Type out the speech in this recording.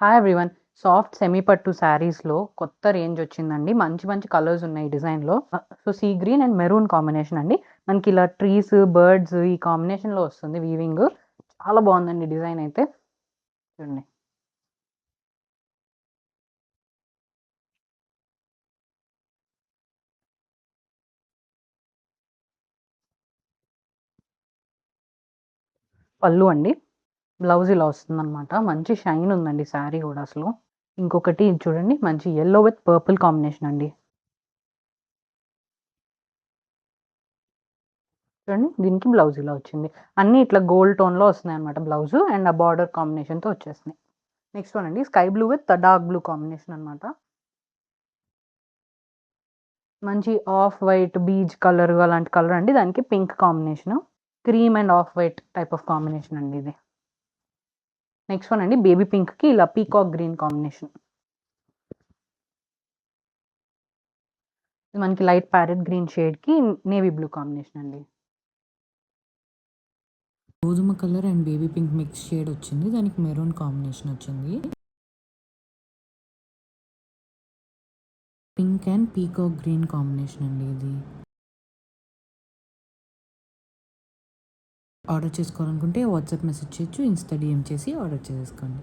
Hi everyone. Soft semi పట్టు శారీస్‌లో కొత్త రేంజ్ వచ్చిందండి. మంచి మంచి కలర్స్ ఉన్నాయి డిజైన్‌లో. So, sea green and maroon combination అండి. మనకి ఇలా ట్రీస్, బర్డ్స్ ఈ కాంబినేషన్‌లో వస్తుంది వీవింగ్. చాలా బాగుందండి డిజైన్ అయితే. చూడండి. పళ్ళు అండి. బ్లౌజ్ ఇలా వస్తుందనమాట. మంచి షైన్ ఉందండి శారీ గూడా అసలు. ఇంకొకటి ఇది చూడండి, మంచి యెల్లో విత్ పర్పుల్ కాంబినేషన్ అండి. చూడండి, దీనికి బ్లౌజ్ ఇలా వచ్చింది. అన్నీ ఇట్లా గోల్డ్ టోన్‌లో వస్తున్నాయన్నమాట బ్లౌజు అండ్ ఆ బార్డర్ కాంబినేషన్‌తో వచ్చేసినాయి. నెక్స్ట్ వన్ అండి, sky blue with dark blue combination అనమాట. మంచి ఆఫ్ వైట్, బీజ్ కలర్ అలాంటి కలర్ అండి. దానికి pink combination. Cream and off white type of combination అండి ఇది. నెక్స్ట్ వన్ అండి, బేబీ పింక్‌కి ఇలా పీకాక్ గ్రీన్ కాంబినేషన్. ఇది మనకి లైట్ ప్యారెట్ గ్రీన్ షేడ్‌కి నేవీ బ్లూ కాంబినేషన్ అండి. గోధుమ colour and baby pink mix shade వచ్చింది. దానికి మెరూన్ కాంబినేషన్ వచ్చింది. Pink and peacock green combination అండి ఇది. ఆర్డర్ చేసుకోవాలనుకుంటే వాట్సాప్ మెసేజ్ చేయొచ్చు. ఇన్స్టా డీఎం చేసి ఆర్డర్ చేసేసుకోండి.